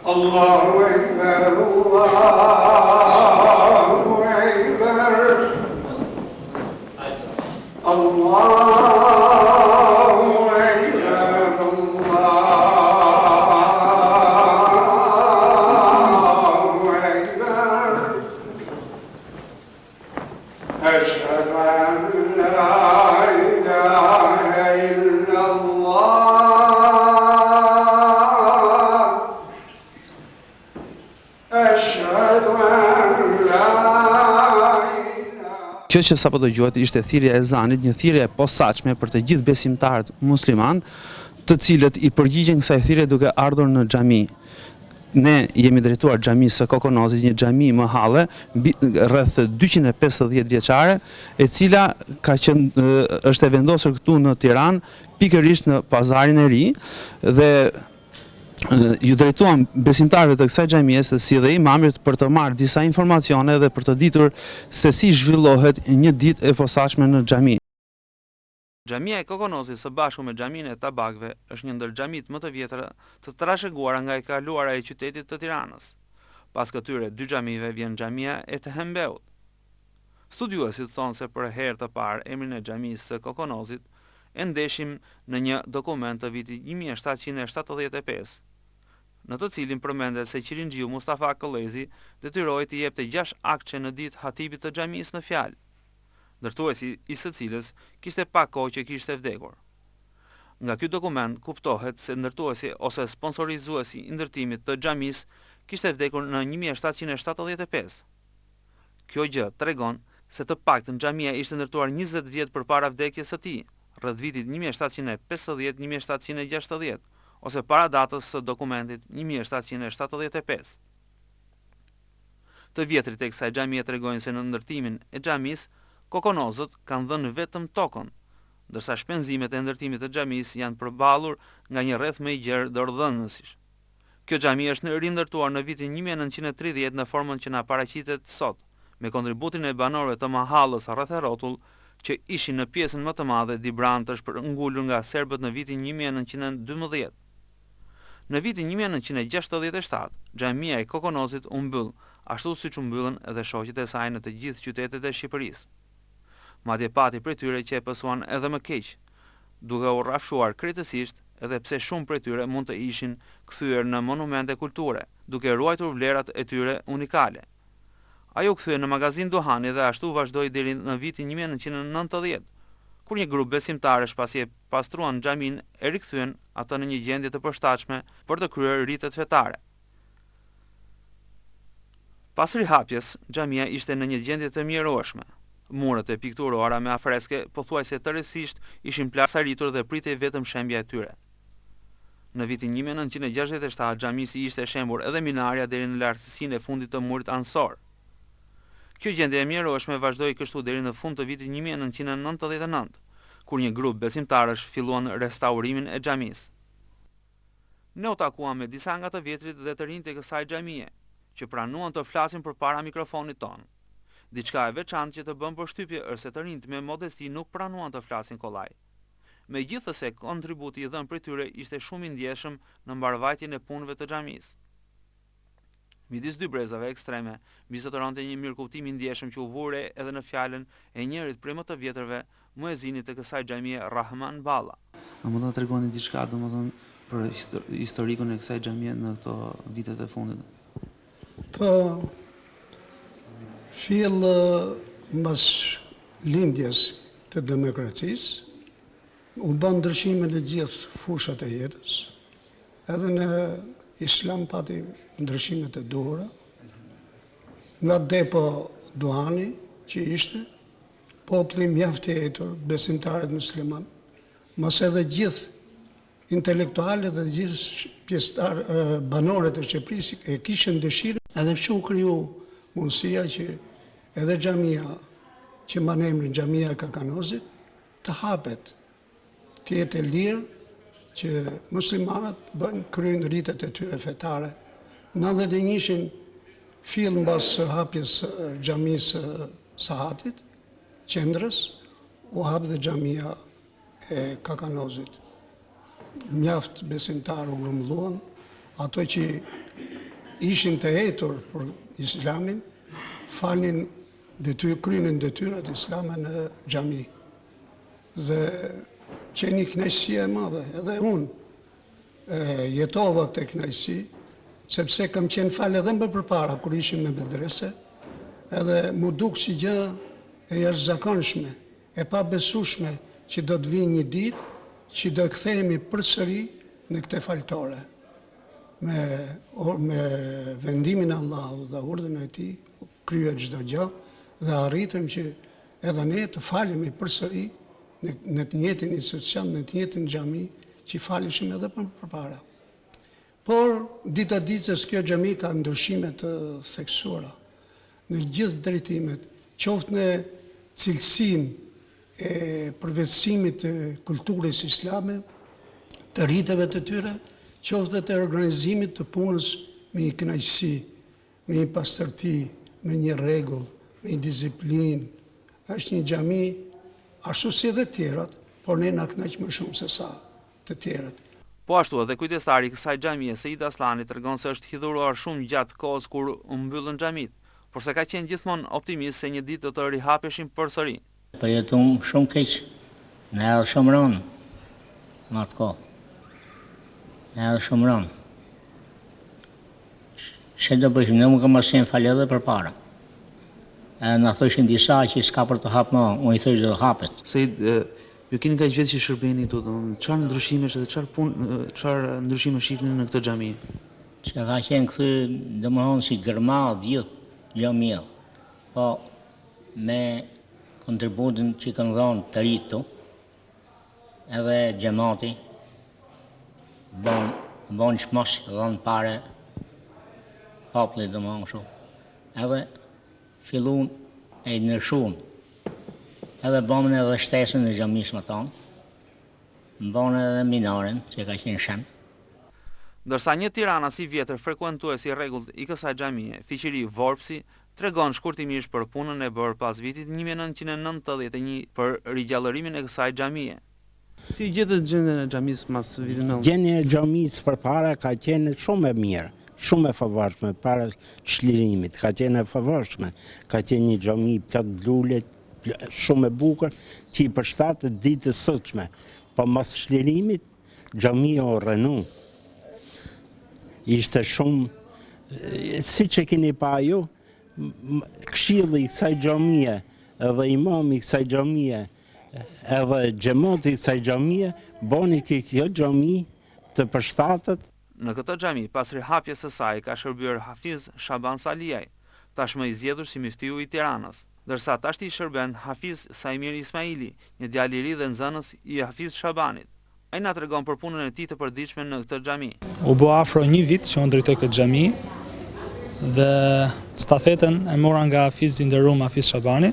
Allahu Ekber, Allahu Ekber, Allahu Ekber, Allahu Ekber. Eşhedü en la ilahe illallah. Eşhedü en la Kjo që sapo dëgjuat ishte thirrja e ezanit, një thirrje e posaçme për të gjithë besimtarët musliman, të cilët i përgjigjen kësaj thirrje duke ardhur në xhami. Ne jemi drejtuar xhamisë së Kokonozit, një xhami mahalle rreth 250 vjeçare, e cila është e vendosur këtu në Tiranë, pikërisht në Pazarin e Ri, dhe ju drejtuam besimtarëve të kësaj xhamie si dhe imamit për të marrë disa informacione dhe për të ditur se si zhvillohet një ditë e posaçme në xhami. Xhamia e Kokonozit së bashku me xhaminë e Tabakëve është një ndër xhamitë më të vjetra të trashëguara nga e kaluara e qytetit të Tiranës. Pas këtyre dy xhamive vjen xhamia e të Hembeut. Studiuesit thonë se për herë të parë emrin e xhamisë së Kokonozit e ndeshim në një dokument të vitit 1775, në të cilin përmendet se Qirinxhiu Mustafa Kollezi detyrohej të jepte 6 akçe në ditë hatibit të xhamisë në fjalë, ndërtuesi i së cilës kishte pak kohë që kishte vdekur. Nga ky dokument kuptohet se ndërtuesi ose sponsorizuesi i ndërtimit të xhamisë kishte vdekur në 1775. Kjo gjë tregon se të paktën xhamia ishte ndërtuar 20 vjet përpara vdekjes së tij, rreth vitit 1750-1760, ose para datës së dokumentit 1775. Të vjetrit e kësaj xhamie tregojnë se në ndërtimin e xhamisë Kokonozët kanë dhënë vetëm tokën, ndërsa shpenzimet e ndërtimit të xhamisë janë përballur nga një rreth më i gjerë dorëdhënësish. Kjo xhami është rindërtuar në vitin 1930 në formën që na paraqitet sot, me kontributin e banorëve të mahallës rreth e rrotull, që ishin në pjesën më të madhe dibrantësh për ngulur nga serbët në vitin 1912. Në vitin 1967, xhamia e Kokonozit u mbyll, ashtu siç u mbyllën edhe shoqet e saj në të gjithë qytetet e Shqipërisë. Madje pati prej tyre që e pësuan edhe më keq, duke u rrafshuar krejtësisht, edhe pse shumë prej tyre mund të ishin kthyer në monumente kulture, duke ruajtur vlerat e tyre unikale. Ajo kthye në magazin duhani dhe ashtu vazhdoi deri në vitin 1990, kur një grup besimtarësh pasi e pastruan xhamin e rikthyen atë në një gjendje të përshtatshme për të kryer ritet fetare. Pas rihapjes, xhamia ishte në një gjendje të mjerueshme. Muret e pikturuara me afreske pothuajse tërësisht ishin plasaritur dhe pritej vetëm shembja e tyre. Në vitin 1967 xhamisi ishte shembur edhe minarja deri në lartësinë e fundit të murit ansor. Kjo gjendje e mjerueshme vazhdoi kështu deri në fund të vitit 1999, kur një grup besimtarësh filluan restaurimin e xhamisë. Ne u takuam me disa nga të vjetrit dhe të rinjtë e kësaj xhamie, që pranuan të flasin përpara mikrofonit ton. Diçka e veçantë që të bën përshtypje është se të rinjtë me modesti nuk pranuan të flasin kollaj. Megjithëse kontributi i dhënë prej tyre ishte shumë i ndjeshëm në mbarvajtjen e punëve të xhamisë. Midis dy brezave ekstreme, bizotëronte një mirëkuptim i ndjeshëm që u vure edhe në fjalën e njërit prej më të vjetërve muezinit të kësaj xhamie, Rahman Balla. A mund të tregoni diçka, domethënë, për historikun e kësaj xhamie në këto vitet e fundit? Po, mbas lindjes të demokracisë, u bën ndryshime në gjithë fushat e jetës, edhe në Islam pati ndryshimet e duhura, nga depo duhani që ishte, populli mjaft i etur, besimtarët musliman, mos edhe gjithë intelektualët dhe gjithë banorët e Shqipërisë e kishin dëshirë, edhe që u kriju mundësia që edhe xhamia që mban emrin xhamia e Kokonozit të hapet, të jetë e lirë që muslimanët kryejnë ritet e tyre fetare. 91-shin fill mbas hapjes xhamisë Sahatit, qendrës, u hap dhe xhamia e Kokonozit. Mjaft besimtarë u grumbulluan, ato që ishin të hetur për Islamin, falnin krynin detyrat islame në xhami. Dhe qeni kënaqësi e madhe, edhe unë jetova këtë kënaqësi, sepse kam qenë falë edhe më përpara kur ishim në medrese, edhe mu duk si gjë e jashtëzakonshme, e pabesueshme që do të vijë një ditë që do kthehemi përsëri në këtë faltore. Me vendimin e Allahut dhe urdhën e Tij kryhet çdo gjë dhe arritëm që edhe ne të falemi përsëri në të njëjtin institucion, në të njëjtin xhami që faleshim edhe përpara. Por dita ditës kjo xhami ka ndryshime të theksuara në gjithë drejtimet, qoftë në cilësinë e përvetësimit të kulturës islame, të rriteve të tyre, qoftë të organizimit të punës me një kënaqësi, me një pastërti, me një rregull, me një disiplinë. Është një xhami ashtu si edhe tjerat, por ne na kënaq më shumë se sa të tjerët. Po ashtu edhe kujdestari i kësaj xhamie Seid Aslani tregon se është hidhuruar shumë gjatë kohës kur u mbyllën xhamit, por se ka qenë gjithmonë optimist se një ditë do të rihapeshin përsëri. Përjetum shumë keq, ne edhe shumë rënë në atë kohë. Ne edhe shumë rënë. Që do bëjmë, ne më kam qenë falë edhe përpara. Na thoshin disa që s'ka për të hapë më, unë i thësh do hapet. Seid, ju keni kaq vjet që shërbeni këtu, çfarë ndryshimesh edhe çfarë ndryshime shihni në këtë xhami? Që ka qenë këtu, domethënë si gërma gjithë xhamia. Po me kontributin që kanë dhënë të rritu, edhe xhamati bon shmosh dhënë pare popullit domethënë kështu. Edhe fillun e ndryshuan. Edhe bëmën edhe shtesën në xhamisë më tonë, bëmën edhe minaren, që ka qenë shem. Ndërsa një tiranës i vjetër frekuentues i rregullt i kësaj xhamie, Fiqiri Vorpsi, tregon shkurtimisht për punën e bërë pas vitit 1991 për rigjallërimin e kësaj xhamie. Si gjetët gjendjen e xhamisë pas vitit 90? Gjendja e xhamisë përpara ka qenë shumë e mirë, shumë e favorshme para çlirimit, ka qenë e favorshme. Ka qenë një xhami plot blule, shumë e bukur, që i përshtatet ditës së sotshme. Po mas çlirimit, xhamia u rënu. Ishte shumë, siç e keni pa ju, këshilli i kësaj xhamie, edhe imami i kësaj xhamie, edhe xhamati i kësaj xhamie, boni që kjo xhami të përshtatet. Në këtë xhami, pas rihapjes së saj, ka shërbyer Hafiz Shaban Saliaj, tashmë i zgjedhur si miftiu i Tiranës, ndërsa tashti shërben Hafiz Saimir Ismaili, një djalë i ri dhe nxënës i Hafiz Shabanit. Ai na tregon për punën e tij të përditshme në këtë xhami. U bë afro një vit që unë drejtoj këtë xhami dhe stafetën e mora nga Hafiz i nderuar Hafiz Shabani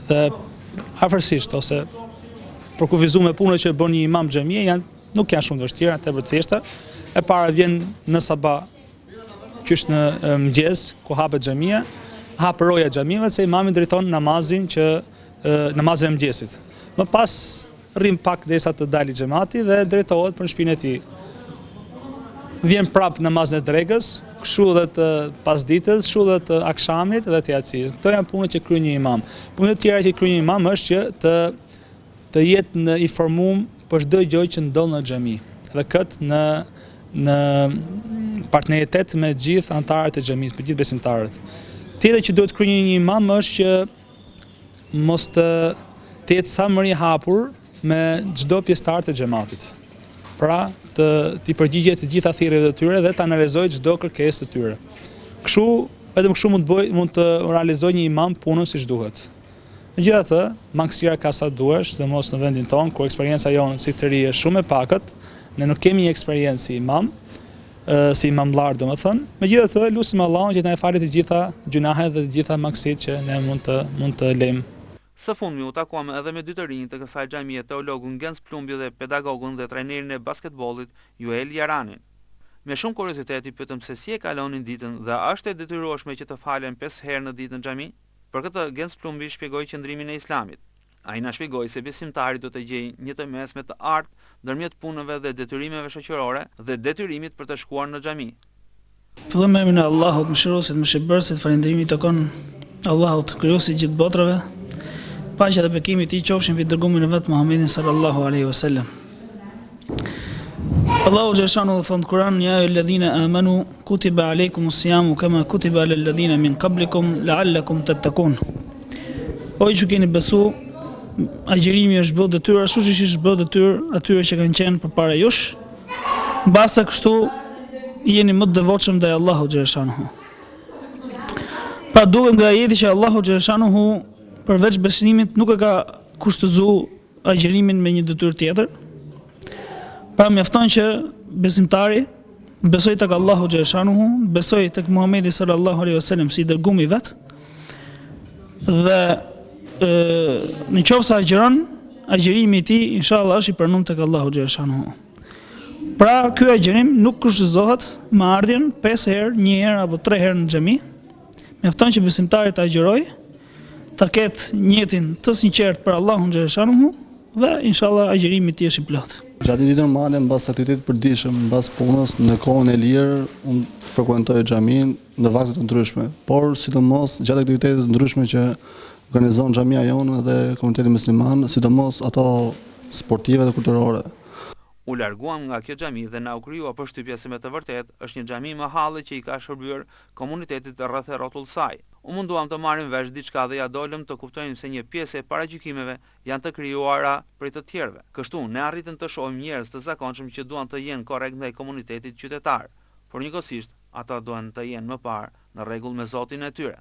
dhe afërsisht ose për kufizuar me punën që bën një imam xhamie nuk janë shumë të vështira, tepër të thjeshta. E para vjen në sabah, qysh në mëngjes ku hapet xhamia, hap roja xhamive se imami drejton namazin namazin e mëngjesit. Më pas rrim pak derisa të dalë xhamati dhe drejtohet për shtëpinë e tij. Vjen prap namazin e dregës, kështu edhe të pasdites, kështu edhe të akşamit dhe të yatsis. Këto janë punët që kryen një imam. Punët e tjera që kryen një imam është që të jetë në informum për çdo gjë që ndodh në xhami. Dhe këtë në partneritet me gjithë anëtarët e xhamisë, me gjithë besimtarët. Tjetër që duhet kryen një imam është që mos të jetë sa më i hapur me çdo pjesëtar të xhamatit. Pra, t'i përgjigjet të gjitha thirrjeve të tyre dhe të analizojë çdo kërkesë të tyre. Kështu, vetëm kështu mund të realizojë një imam punën siç duhet. Megjithatë, mangësira ka sa duhesh, sidomos në vendin tonë, ku eksperjenca jonë si të ri është shumë e pakët, ne nuk kemi një eksperiencë si imam, si imamllar domethënë. Megjithatë, lutim Allahun që na e falë të gjitha gjunahet dhe të gjitha mangësitë që ne mund të lejmë. Së fundmi u takuam edhe me dy të rinj të kësaj xhamie, teologun Gens Plumbi dhe pedagogun dhe trajnerin e basketbollit Juel Jaranin. Me shumë kuriozitet i pyetëm se si e kalonin ditën dhe a është e detyrueshme që të falen 5 herë në ditë në xhami? Për këtë Gens Plumbi shpjegoi qëndrimin e Islamit. Ai na shpjegoi se besimtari do të gjejë një të mesme të artë ndërmjet punëve dhe detyrimeve shoqërore dhe detyrimit për të shkuar në xhami. Fillojmë me emrin e Allahut, Mëshiruesit, Mëshirbërësit, falënderimi takon Allahut, krijuesit gjithë botrave. Paqja dhe bekimi i tij qofshin mbi dërgumin e vet Muhammedin sallallahu alaihi wasallam. Allahu xhaleshanu thon në Kur'an: "Ya ayyuhalladhina amanu kutiba alaykumus siyamu kama kutiba alal ladhina min qablikum la'allakum tattaqun." O ju që keni besu, agjërimi është bërë detyrë, ashtu siç është bërë detyrë atyre që kanë qenë përpara jush, mbase kështu jeni më të devotshëm ndaj Allahut xhaleshanuhu. Pra duket nga ajeti që Allahu xhaleshanuhu përveç besimit nuk e ka kushtëzuar agjërimin me një detyrë tjetër. Pra mjafton që besimtari besoj tek Allahu xhaleshanuhu, besoj tek Muhamedi sallallahu alaihi wasallam si dërgumi i vet, dhe në qoftë se agjeron, agjërimi i tij inshallah është i pranuar tek Allahu xhaleshanuhu. Pra ky agjerim nuk kushtëzohet me ardhjen 5 herë, 1 herë apo 3 herë në xhami. Mjafton që besimtari të agjerojë, ta ketë niyetin të sinqert për Allahun xhaleshanuhu dhe inshallah agjerimi i tij është i plotë. Gjatë ditës normale, mbas aktivitetit përditshëm, mbas punës, në kohën e lirë, unë frekuentoj xhamin në vakte të ndryshme, por sidomos gjatë aktivitetet të ndryshme që organizon xhamia jonë dhe komuniteti musliman, sidomos ato sportive dhe kulturore. U larguam nga kjo xhami dhe na u krijua përshtypja se me të vërtetë është një xhami mahalli që i ka shërbyer komunitetit rreth e rrotull saj. U munduam të marrim vesh diçka dhe ja dolëm të kuptojmë se një pjesë e paragjykimeve janë të krijuara prej të tjerëve. Kështu ne arritëm të shohim njerëz të zakonshëm që duan të jenë korrekt ndaj komunitetit qytetar, por njëkohësisht ata duan të jenë më parë në rregull me Zotin e tyre.